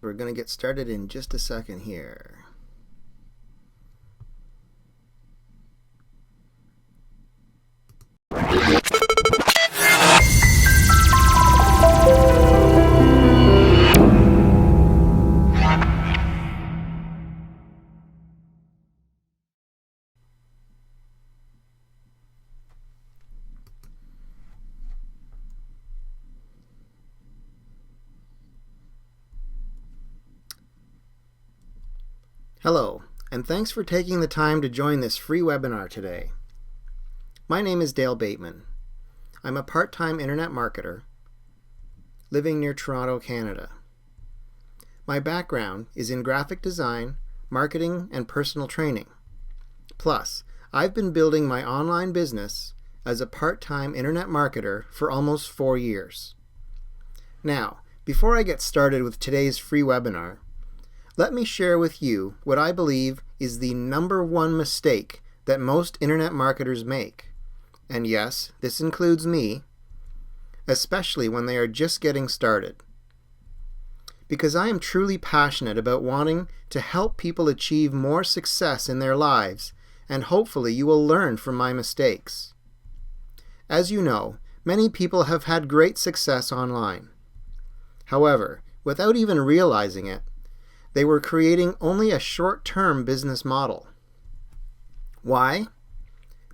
We're going to get started in just a second here. Hello, and thanks for taking the time to join this free webinar today. My name is Dale Bateman. I'm a part-time internet marketer living near Toronto, Canada. My background is in graphic design, marketing, and personal training. Plus, I've been building my online business as a part-time internet marketer for almost 4 years. Now, before I get started with today's free webinar, let me share with you what I believe is the #1 mistake that most internet marketers make. And yes, this includes me, especially when they are just getting started. Because I am truly passionate about wanting to help people achieve more success in their lives, and hopefully you will learn from my mistakes. As you know, many people have had great success online. However, without even realizing it, they were creating only a short-term business model. Why?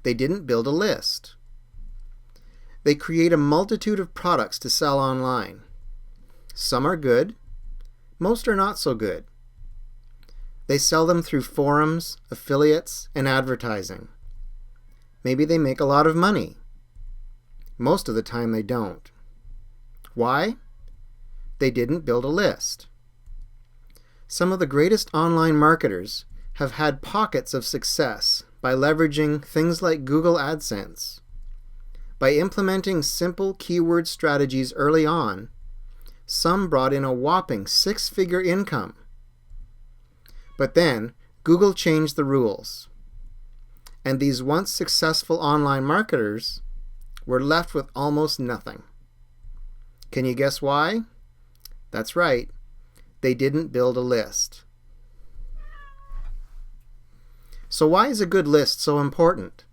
They didn't build a list. They create a multitude of products to sell online. Some are good, most are not so good. They sell them through forums, affiliates, and advertising. Maybe they make a lot of money. Most of the time they don't. Why? They didn't build a list. Some of the greatest online marketers have had pockets of success by leveraging things like Google AdSense. By implementing simple keyword strategies early on, some brought in a whopping 6-figure income. But then, Google changed the rules, and these once successful online marketers were left with almost nothing. Can you guess why? That's right. They didn't build a list. So why is a good list so important?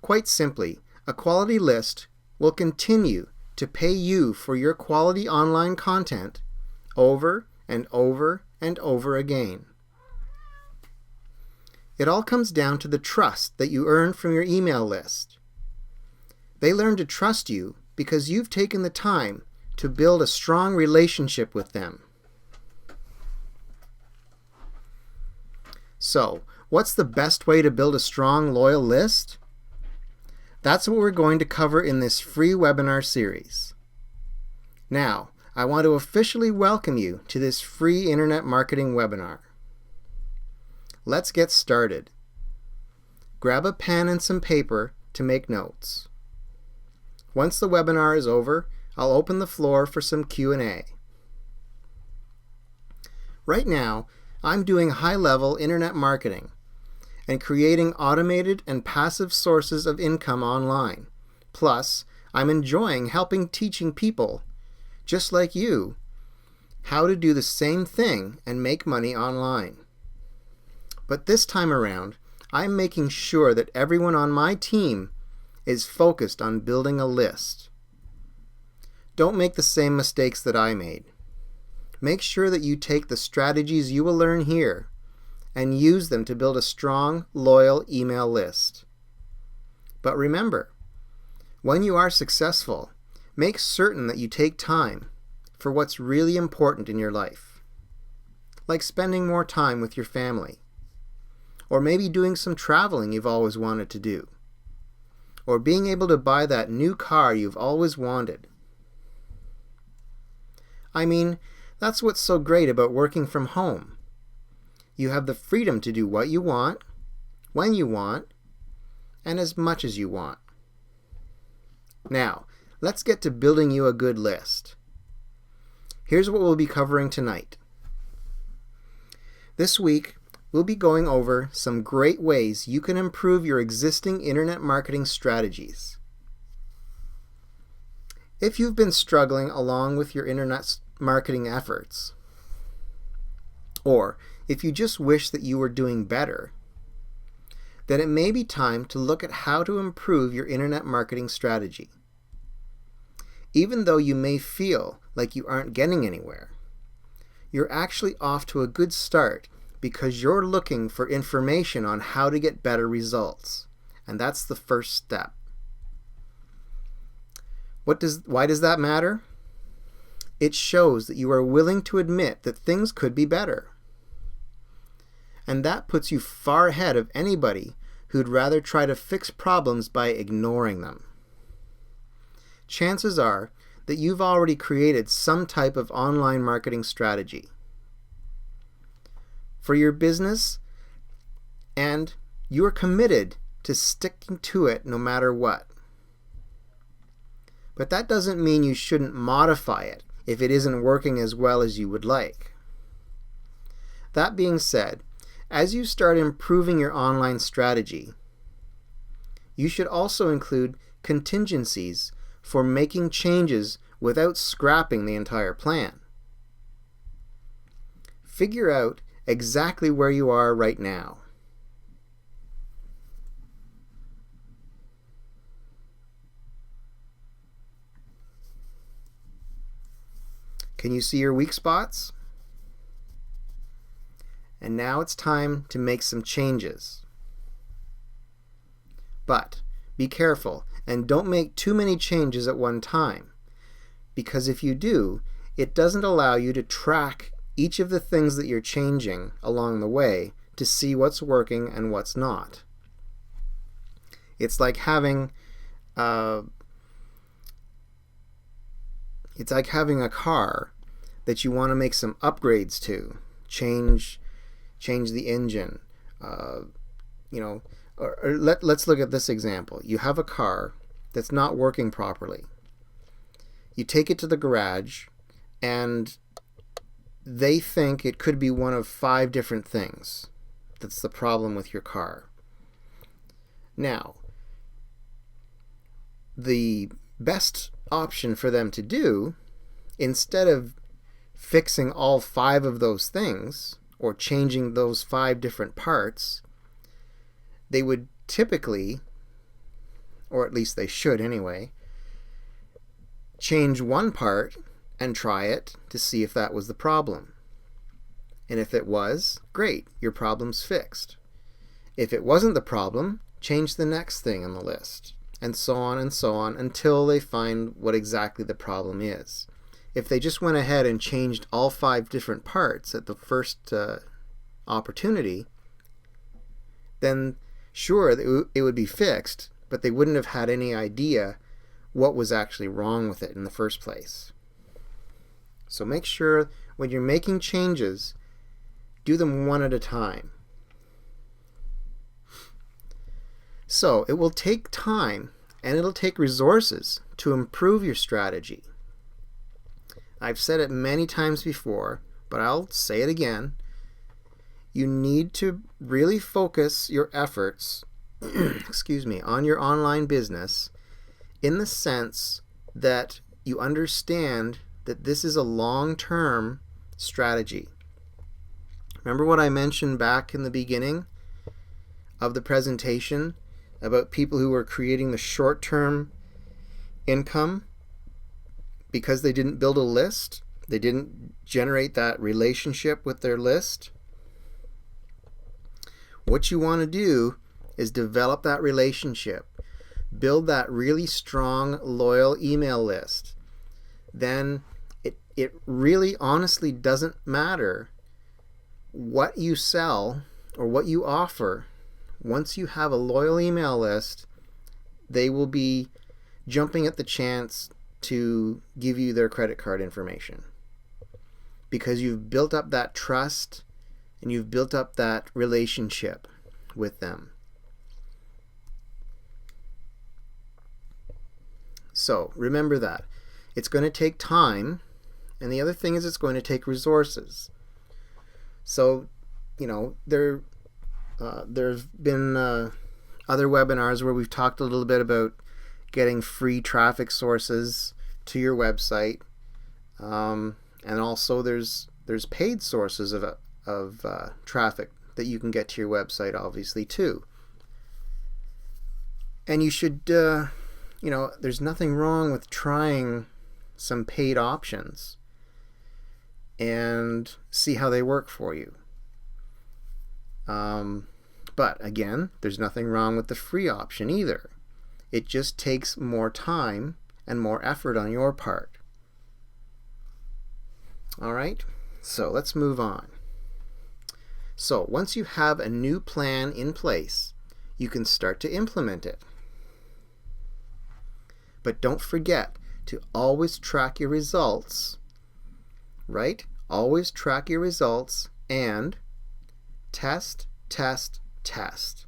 Quite simply, a quality list will continue to pay you for your quality online content over and over and over again. It all comes down to the trust that you earn from your email list. They learn to trust you because you've taken the time to build a strong relationship with them. So, what's the best way to build a strong, loyal list? That's what we're going to cover in this free webinar series. Now, I want to officially welcome you to this free internet marketing webinar. Let's get started. Grab a pen and some paper to make notes. Once the webinar is over, I'll open the floor for some Q&A. Right now, I'm doing high-level internet marketing and creating automated and passive sources of income online. Plus, I'm enjoying teaching people, just like you, how to do the same thing and make money online. But this time around, I'm making sure that everyone on my team is focused on building a list. Don't make the same mistakes that I made. Make sure that you take the strategies you will learn here and use them to build a strong, loyal email list. But remember, when you are successful, make certain that you take time for what's really important in your life, like spending more time with your family, or maybe doing some traveling you've always wanted to do, or being able to buy that new car you've always wanted. I mean, that's what's so great about working from home. You have the freedom to do what you want, when you want, and as much as you want. Now, let's get to building you a good list. Here's what we'll be covering tonight. This week, we'll be going over some great ways you can improve your existing internet marketing strategies. If you've been struggling along with your internet marketing efforts, or if you just wish that you were doing better, then it may be time to look at how to improve your internet marketing strategy. Even though you may feel like you aren't getting anywhere, you're actually off to a good start because you're looking for information on how to get better results. And that's the first step. Why does that matter? It shows that you are willing to admit that things could be better. And that puts you far ahead of anybody who'd rather try to fix problems by ignoring them. Chances are that you've already created some type of online marketing strategy for your business, and you are committed to sticking to it no matter what. But that doesn't mean you shouldn't modify it if it isn't working as well as you would like. That being said, as you start improving your online strategy, you should also include contingencies for making changes without scrapping the entire plan. Figure out exactly where you are right now. Can you see your weak spots? And now it's time to make some changes. But be careful and don't make too many changes at one time, because if you do, it doesn't allow you to track each of the things that you're changing along the way to see what's working and what's not. It's like having a car that you want to make some upgrades to, change the engine. Let's look at this example. You have a car that's not working properly. You take it to the garage, and they think it could be one of 5 different things that's the problem with your car. Now, the best option for them to do, instead of fixing all 5 of those things or changing those 5 different parts, they would typically, or at least they should anyway, change one part and try it to see if that was the problem. And if it was, great, your problem's fixed. If it wasn't the problem, change the next thing on the list, and so on until they find what exactly the problem is. If they just went ahead and changed all 5 different parts at the first opportunity, then sure, it would be fixed, but they wouldn't have had any idea what was actually wrong with it in the first place. So make sure when you're making changes, do them one at a time. So it will take time and it'll take resources to improve your strategy. I've said it many times before, but I'll say it again. You need to really focus your efforts on your online business in the sense that you understand that this is a long-term strategy. Remember what I mentioned back in the beginning of the presentation about people who were creating the short-term income because they didn't build a list? They didn't generate that relationship with their list? What you want to do is develop that relationship. Build that really strong, loyal email list. Then it really honestly doesn't matter what you sell or what you offer. Once you have a loyal email list, they will be jumping at the chance to give you their credit card information, because you've built up that trust and you've built up that relationship with them. So remember that. It's going to take time, and the other thing is it's going to take resources. So, there's been other webinars where we've talked a little bit about getting free traffic sources to your website, and also there's paid sources traffic that you can get to your website, obviously, too. And you should, there's nothing wrong with trying some paid options and see how they work for you. But again, there's nothing wrong with the free option either. It just takes more time and more effort on your part. All right, so let's move on. So once you have a new plan in place, you can start to implement it. But don't forget to always track your results, right? Always track your results and test, test, test.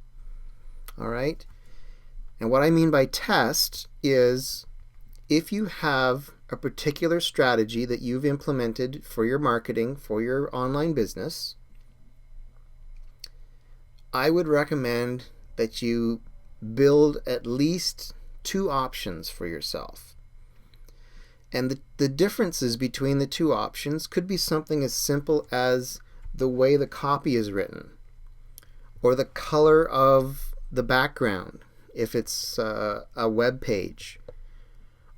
All right? And what I mean by test is if you have a particular strategy that you've implemented for your marketing, for your online business, I would recommend that you build at least 2 options for yourself. And the differences between the 2 options could be something as simple as the way the copy is written, or the color of the background, if it's a web page,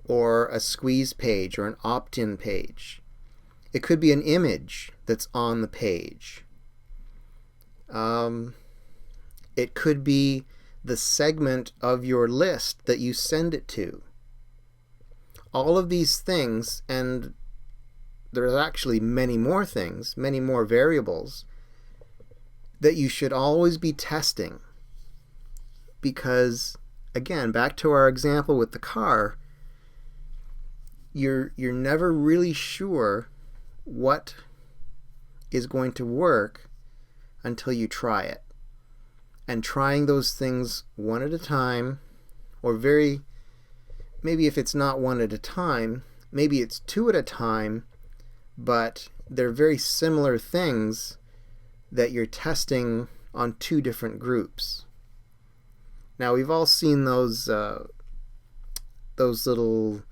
or a squeeze page, or an opt-in page. It could be an image that's on the page. It could be the segment of your list that you send it to. All of these things, and there's actually many more things, many more variables, that you should always be testing. Because, again, back to our example with the car, you're never really sure what is going to work until you try it. And trying those things one at a time, or maybe if it's not one at a time, maybe it's 2 at a time, but they're very similar things that you're testing on 2 different groups. Now, we've all seen those little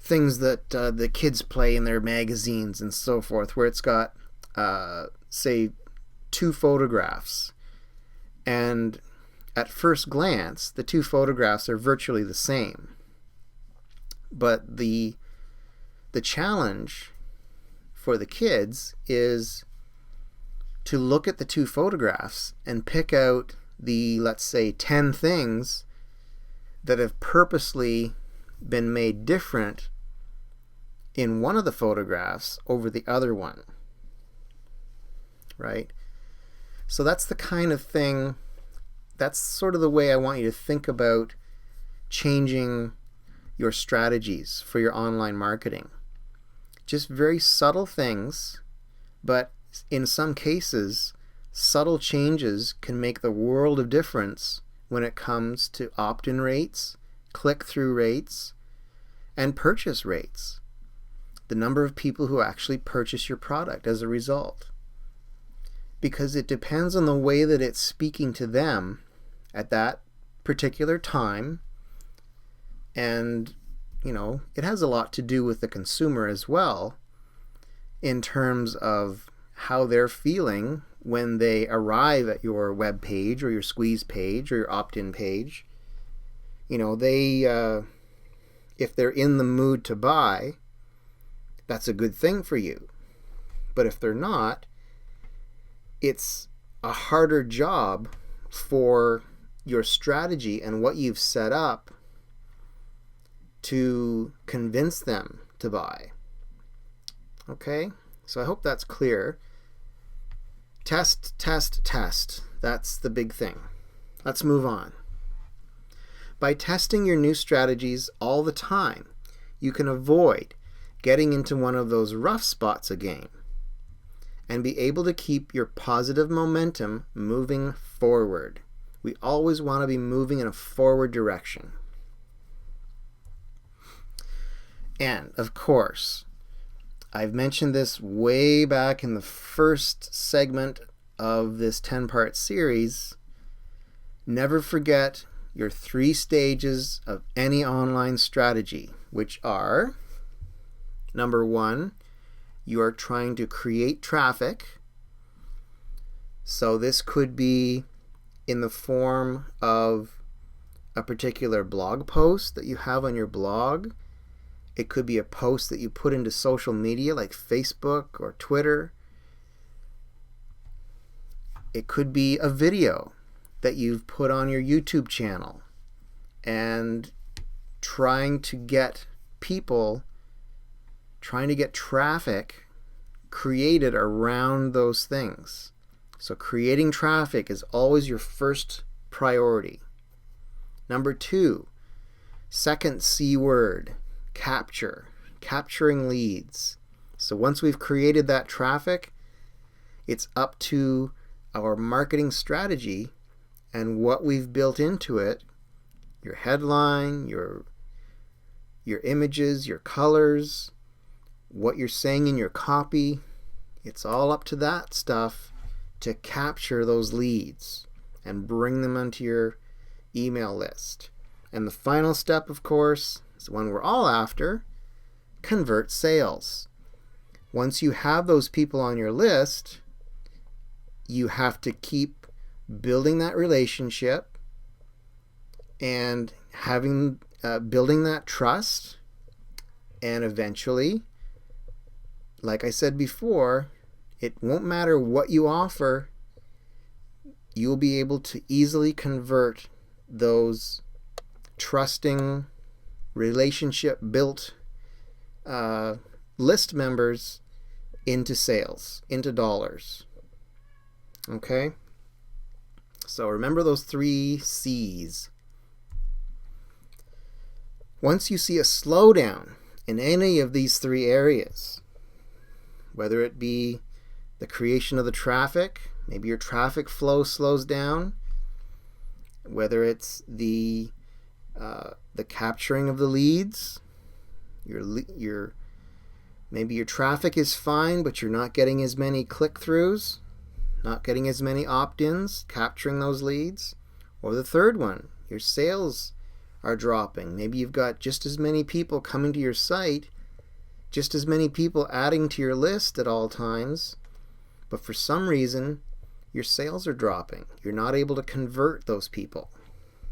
things that the kids play in their magazines and so forth, where it's got, say, 2 photographs. And at first glance, the 2 photographs are virtually the same. But the challenge for the kids is to look at the 2 photographs and pick out the, let's say, 10 things that have purposely been made different in one of the photographs over the other one. Right? So that's the kind of thing, that's sort of the way I want you to think about changing your strategies for your online marketing. Just very subtle things, but in some cases, subtle changes can make the world of difference when it comes to opt-in rates, click-through rates, and purchase rates. The number of people who actually purchase your product as a result. Because it depends on the way that it's speaking to them at that particular time. And, it has a lot to do with the consumer as well, in terms of how they're feeling when they arrive at your web page or your squeeze page or your opt-in page. If they're in the mood to buy, that's a good thing for you. But if they're not, it's a harder job for your strategy and what you've set up to convince them to buy. Okay? So I hope that's clear. Test, test, test. That's the big thing. Let's move on. By testing your new strategies all the time, you can avoid getting into one of those rough spots again and be able to keep your positive momentum moving forward. We always want to be moving in a forward direction. And, of course, I've mentioned this way back in the first segment of this 10-part series. Never forget your 3 stages of any online strategy, which are, number 1, you are trying to create traffic. So this could be in the form of a particular blog post that you have on your blog. It could be a post that you put into social media like Facebook or Twitter. It could be a video that you've put on your YouTube channel and trying to get traffic created around those things. So creating traffic is always your first priority. Number 2, second C word, capturing leads. So once we've created that traffic, it's up to our marketing strategy and what we've built into it, your headline, your images, your colors, what you're saying in your copy. It's all up to that stuff to capture those leads and bring them onto your email list. And the final step, of course, is the one we're all after: convert sales. Once you have those people on your list, you have to keep building that relationship and building that trust, and eventually, like I said before, it won't matter what you offer, you'll be able to easily convert those trusting, relationship-built list members into sales, into dollars. Okay? So remember those 3 C's. Once you see a slowdown in any of these 3 areas, whether it be the creation of the traffic, maybe your traffic flow slows down, whether it's the capturing of the leads, maybe your traffic is fine, but you're not getting as many click-throughs, not getting as many opt-ins, capturing those leads. Or the third one, your sales are dropping. Maybe you've got just as many people coming to your site, just as many people adding to your list at all times, but for some reason your sales are dropping. You're not able to convert those people.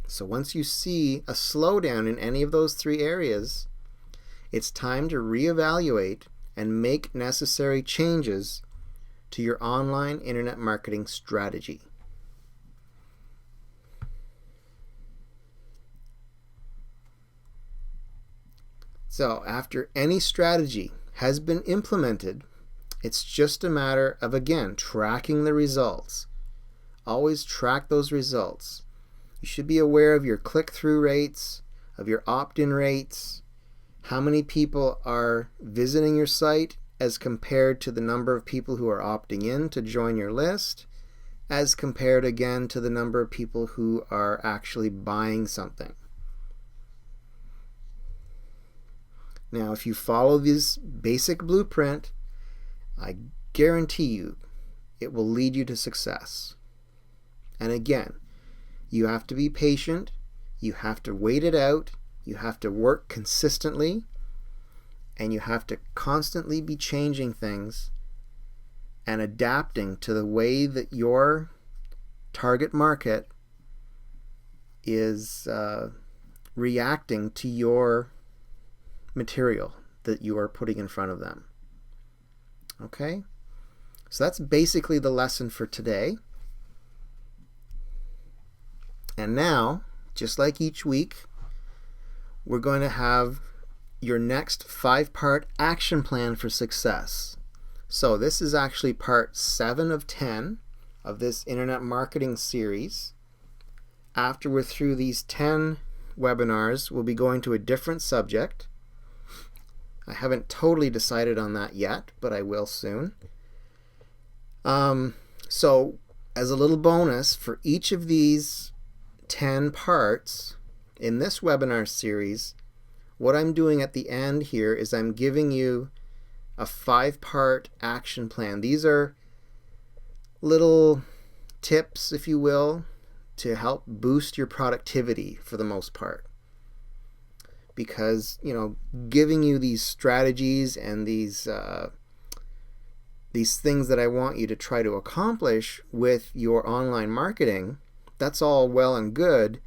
So once you see a slowdown in any of those 3 areas, it's time to reevaluate and make necessary changes to your online internet marketing strategy. So after any strategy has been implemented, it's just a matter of, again, tracking the results. Always track those results. You should be aware of your click-through rates, of your opt-in rates, how many people are visiting your site as compared to the number of people who are opting in to join your list, as compared again to the number of people who are actually buying something. Now, if you follow this basic blueprint, I guarantee you it will lead you to success. And again, you have to be patient, you have to wait it out, you have to work consistently, and you have to constantly be changing things and adapting to the way that your target market is reacting to your material that you are putting in front of them. Okay? So that's basically the lesson for today. And now, just like each week, we're going to have your next 5-part action plan for success. So this is actually part 7 of 10 of this internet marketing series. After we're through these 10 webinars, we'll be going to a different subject. I haven't totally decided on that yet, but I will soon. So as a little bonus, for each of these 10 parts in this webinar series, what I'm doing at the end here is I'm giving you a 5-part action plan. These are little tips, if you will, to help boost your productivity for the most part. Because, giving you these strategies and these these things that I want you to try to accomplish with your online marketing, that's all well and good,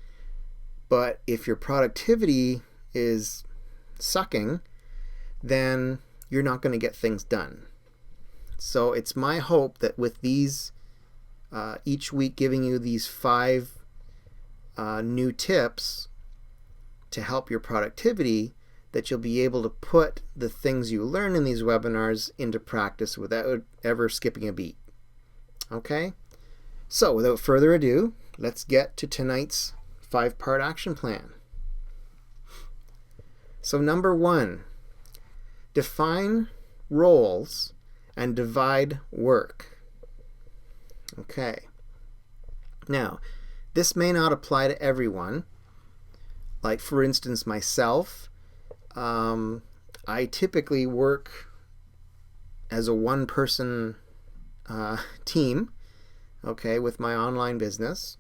but if your productivity is sucking, then you're not going to get things done. So it's my hope that with these, each week giving you these 5 new tips to help your productivity, that you'll be able to put the things you learn in these webinars into practice without ever skipping a beat. Okay? So without further ado, let's get to tonight's 5-part action plan. So number 1, define roles and divide work. Okay. Now, this may not apply to everyone. Like for instance, myself, I typically work as a one-person team, okay, with my online business.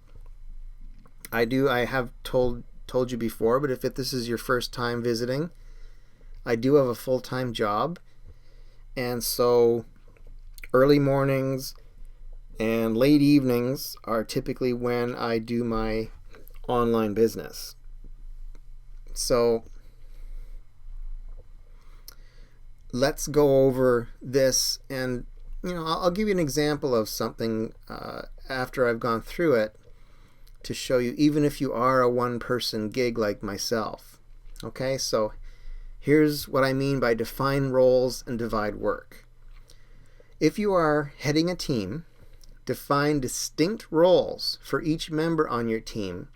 I have told you before, but if this is your first time visiting, I do have a full-time job, and so early mornings and late evenings are typically when I do my online business. So let's go over this, and I'll give you an example of something after I've gone through it to show you, even if you are a one-person gig like myself. Okay, so here's what I mean by define roles and divide work. If you are heading a team, define distinct roles for each member on your team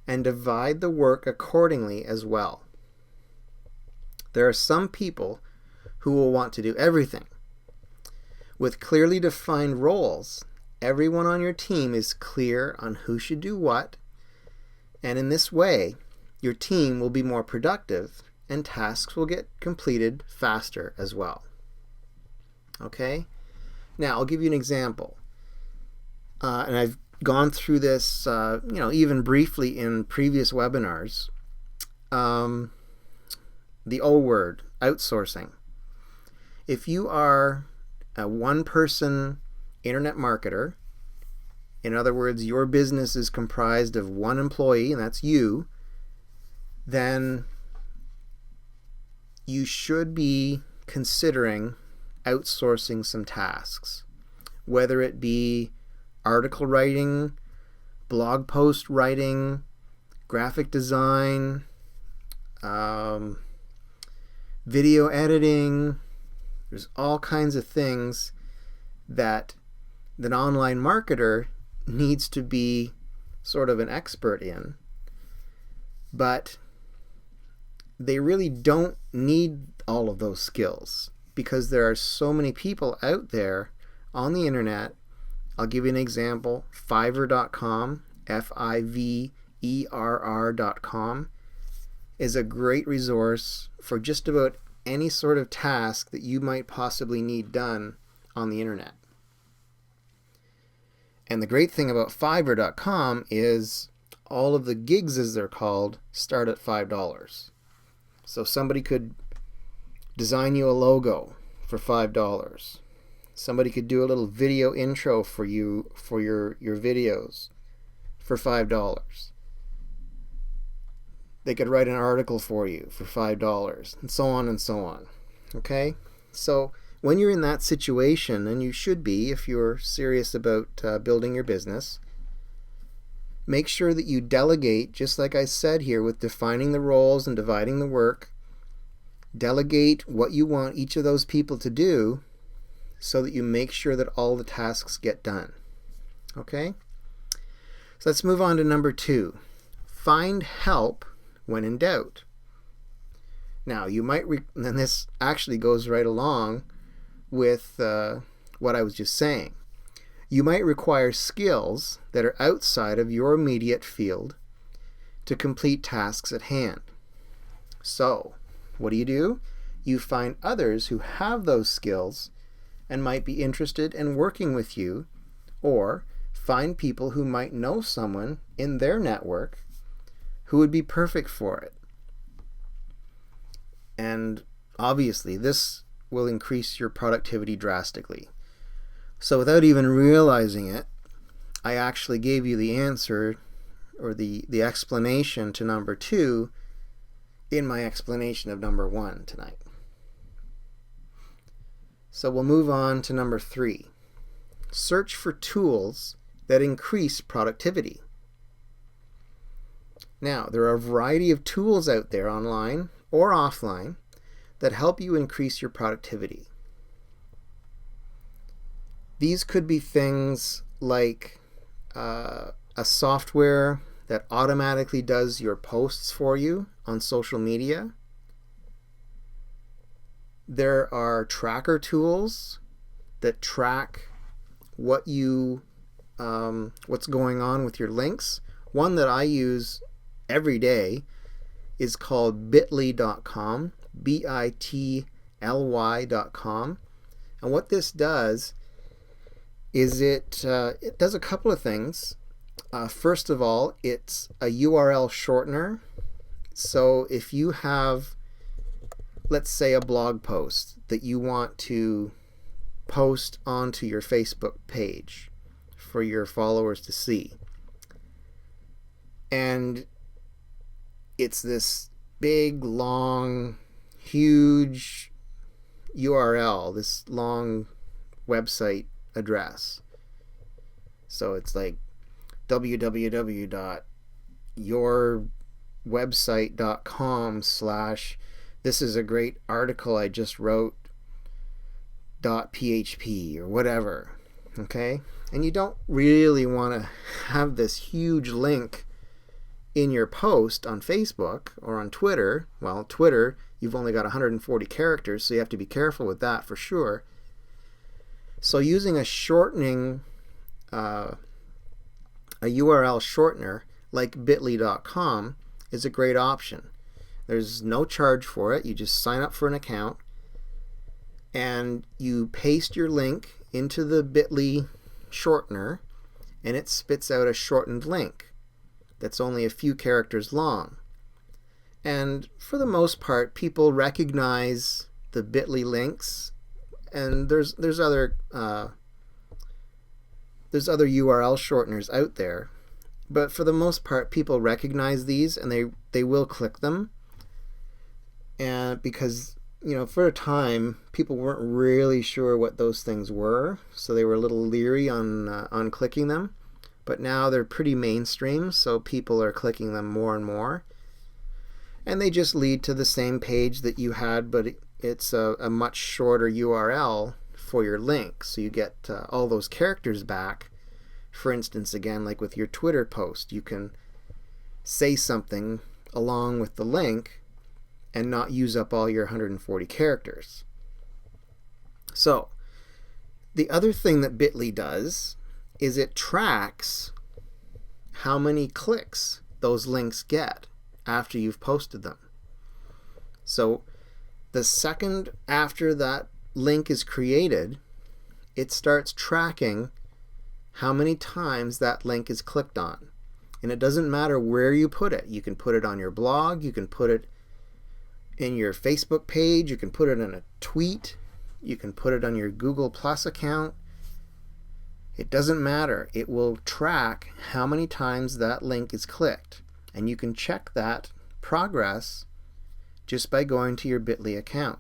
and divide the work accordingly as well. There are some people who will want to do everything. With clearly defined roles, everyone on your team is clear on who should do what, and in this way, your team will be more productive and tasks will get completed faster as well. Okay? Now, I'll give you an example. And I've gone through this, even briefly in previous webinars. The O word, outsourcing. If you are a one-person internet marketer, in other words, your business is comprised of one employee, and that's you, then you should be considering outsourcing some tasks, whether it be article writing, blog post writing, graphic design, video editing. There's all kinds of things that an online marketer needs to be sort of an expert in, but they really don't need all of those skills because there are so many people out there on the internet. I'll give you an example. Fiverr.com, Fiverr.com, is a great resource for just about any sort of task that you might possibly need done on the internet. And the great thing about Fiverr.com is all of the gigs, as they're called, start at $5. So somebody could design you a logo for $5. Somebody could do a little video intro for you for your videos for $5. They could write an article for you for $5, and so on and so on. Okay? So when you're in that situation, and you should be if you're serious about building your business, make sure that you delegate, just like I said here with defining the roles and dividing the work. Delegate what you want each of those people to do so that you make sure that all the tasks get done. Okay? So let's move on to number 2. Find help when in doubt. Now, you might, and this actually goes right along with what I was just saying. You might require skills that are outside of your immediate field to complete tasks at hand. So, what do? You find others who have those skills and might be interested in working with you, or find people who might know someone in their network who would be perfect for it. And obviously, this will increase your productivity drastically. So without even realizing it, I actually gave you the answer or the explanation to number 2 in my explanation of number 1 tonight. So we'll move on to number 3. Search for tools that increase productivity. Now, there are a variety of tools out there online or offline that help you increase your productivity. These could be things like a software that automatically does your posts for you on social media. There are tracker tools that track what's going on with your links. One that I use every day is called bitly.com, bitly.com. And what this does is it does a couple of things. First of all, it's a URL shortener. So if you have, let's say, a blog post that you want to post onto your Facebook page for your followers to see, and it's this big, long, huge URL, this long website address. So it's like www.yourwebsite.com/ this is a great article I just wrote .php or whatever. Okay? And you don't really want to have this huge link in your post on Facebook or on Twitter. Well, Twitter, you've only got 140 characters, so you have to be careful with that for sure. So using a shortening, a URL shortener like bitly.com is a great option. There's no charge for it. You just sign up for an account and you paste your link into the Bitly shortener, and it spits out a shortened link that's only a few characters long. And for the most part, people recognize the Bitly links, and there's other URL shorteners out there, but for the most part, people recognize these and they will click them. And because, for a time, people weren't really sure what those things were, so they were a little leery on clicking them. But now they're pretty mainstream, so people are clicking them more and more. And they just lead to the same page that you had, but it's a much shorter URL for your link. So you get all those characters back. For instance, again, like with your Twitter post, you can say something along with the link and not use up all your 140 characters. So, the other thing that Bitly does is it tracks how many clicks those links get after you've posted them. So, the second after that link is created, it starts tracking how many times that link is clicked on. And it doesn't matter where you put it. You can put it on your blog, you can put it in your Facebook page, you can put it in a tweet, you can put it on your Google Plus account. It doesn't matter. It will track how many times that link is clicked. And you can check that progress just by going to your Bitly account.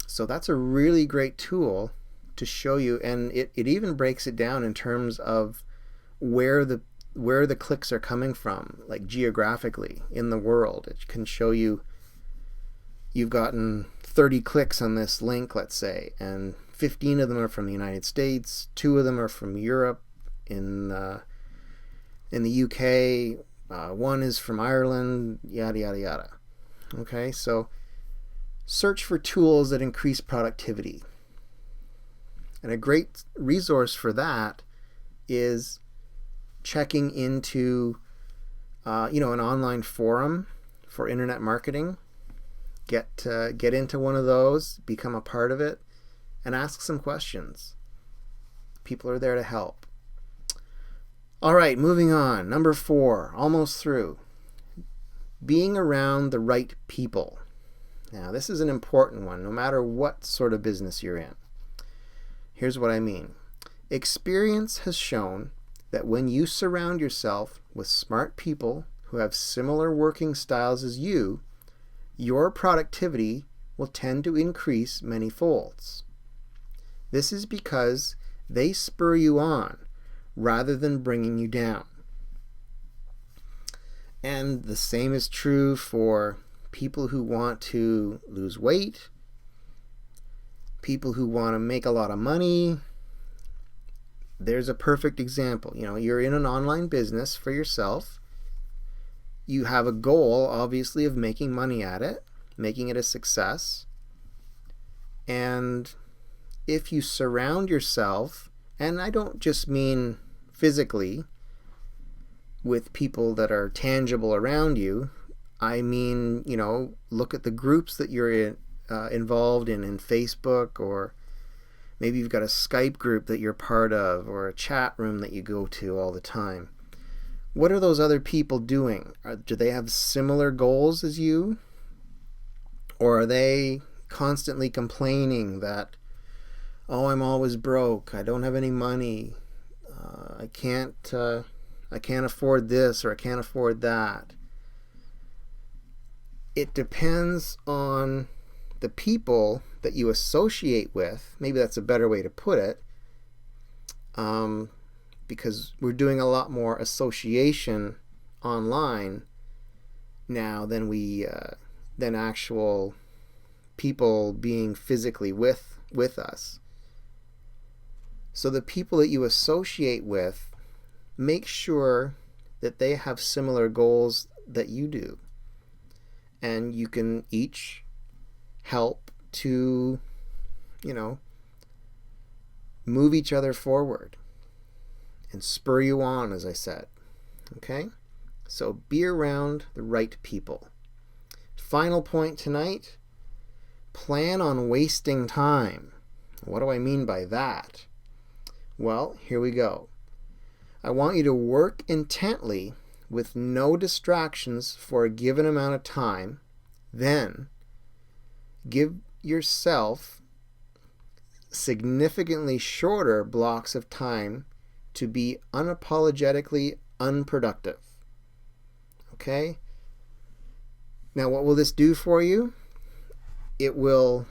So that's a really great tool to show you, and it even breaks it down in terms of where the clicks are coming from, like geographically in the world. It can show you you've gotten 30 clicks on this link, let's say, and 15 of them are from the United States, 2 of them are from Europe, in the UK, 1 is from Ireland, yada yada yada. Okay, so search for tools that increase productivity. And a great resource for that is checking into an online forum for internet marketing. Get into one of those, become a part of it, and ask some questions. People are there to help. All right, moving on. Number 4, almost through. Being around the right people. Now, this is an important one, no matter what sort of business you're in. Here's what I mean. Experience has shown that when you surround yourself with smart people who have similar working styles as you, your productivity will tend to increase many folds. This is because they spur you on rather than bringing you down. And the same is true for people who want to lose weight, people who want to make a lot of money. There's a perfect example. You're in an online business for yourself. You have a goal, obviously, of making money at it, making it a success. And if you surround yourself, and I don't just mean physically with people that are tangible around you, I mean, look at the groups that you're involved in Facebook, or maybe you've got a Skype group that you're part of, or a chat room that you go to all the time. What are those other people doing? Do they have similar goals as you? Or are they constantly complaining that, oh, I'm always broke, I don't have any money, I can't afford this, or I can't afford that? It depends on the people that you associate with. Maybe that's a better way to put it, because we're doing a lot more association online now than actual people being physically with us. So the people that you associate with, make sure that they have similar goals that you do, and you can each help to move each other forward and spur you on, as I said. Okay? So be around the right people. Final point tonight, plan on wasting time. What do I mean by that? Well, here we go. I want you to work intently with no distractions for a given amount of time. Then give yourself significantly shorter blocks of time to be unapologetically unproductive. Okay? Now, what will this do for you? It will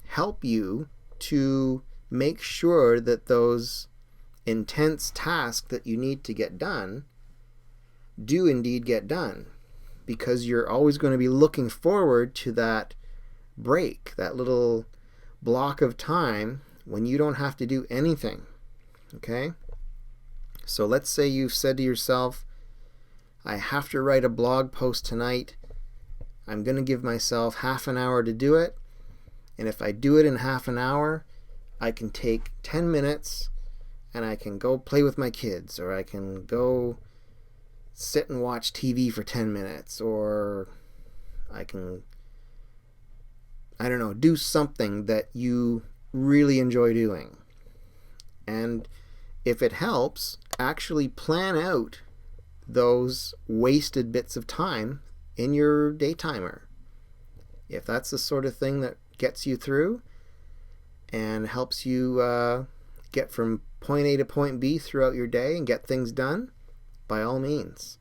help you to make sure that those intense tasks that you need to get done do indeed get done, because you're always going to be looking forward to that break, that little block of time when you don't have to do anything. Okay? So let's say you've said to yourself, I have to write a blog post tonight. I'm going to give myself half an hour to do it. And if I do it in half an hour, I can take 10 minutes and I can go play with my kids, or I can go sit and watch TV for 10 minutes, or I can, do something that you really enjoy doing. And if it helps, actually plan out those wasted bits of time in your day timer. If that's the sort of thing that gets you through and helps you get from point A to point B throughout your day and get things done, by all means.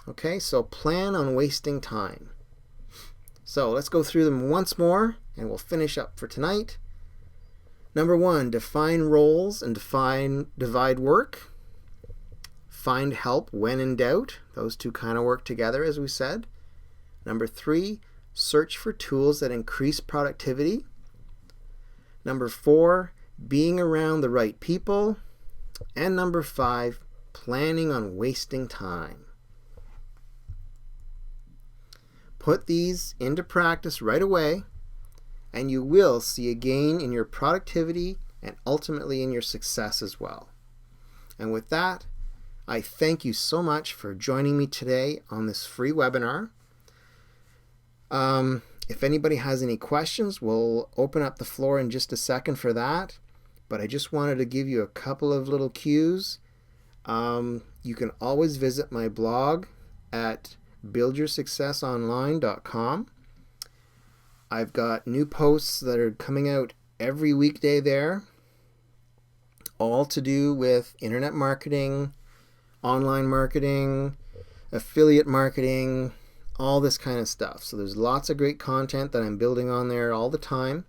Okay, so plan on wasting time. So let's go through them once more and we'll finish up for tonight. Number 1, define roles and divide work. Find help when in doubt. Those two kind of work together, as we said. Number 3, search for tools that increase productivity. Number 4, being around the right people. And number 5, planning on wasting time. Put these into practice right away, and you will see a gain in your productivity and ultimately in your success as well. And with that, I thank you so much for joining me today on this free webinar. If anybody has any questions, we'll open up the floor in just a second for that. But I just wanted to give you a couple of little cues. You can always visit my blog at buildyoursuccessonline.com. I've got new posts that are coming out every weekday there. all to do with internet marketing, online marketing, affiliate marketing, all this kind of stuff. So there's lots of great content that I'm building on there all the time.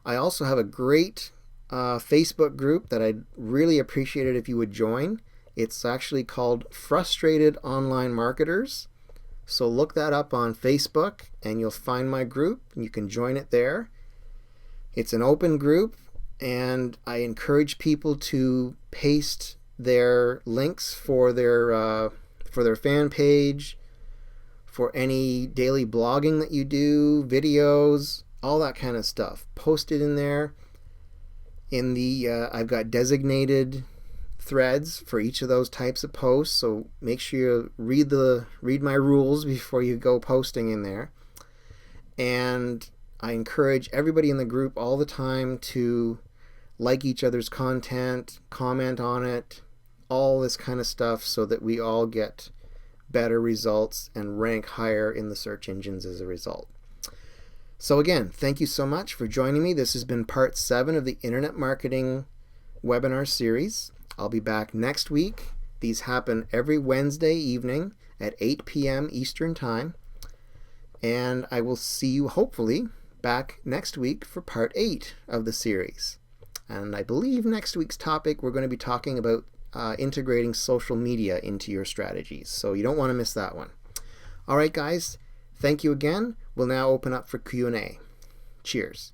I also have a great Facebook group that I'd really appreciate it if you would join. It's actually called Frustrated Online Marketers. So look that up on Facebook and you'll find my group and you can join it there. It's an open group and I encourage people to paste their links for their fan page, for any daily blogging that you do, videos, all that kind of stuff. Post it in there. In the I've got designated threads for each of those types of posts, so make sure you read my rules before you go posting in there. And I encourage everybody in the group all the time to like each other's content, comment on it, all this kind of stuff, so that we all get better results and rank higher in the search engines as a result. So again, thank you so much for joining me. This has been part 7 of the Internet Marketing webinar series. I'll be back next week. These happen every Wednesday evening at 8 p.m. Eastern Time. And I will see you hopefully back next week for part 8 of the series. And I believe next week's topic we're going to be talking about integrating social media into your strategies. So you don't want to miss that one. All right, guys. Thank you again. We'll now open up for Q&A. Cheers.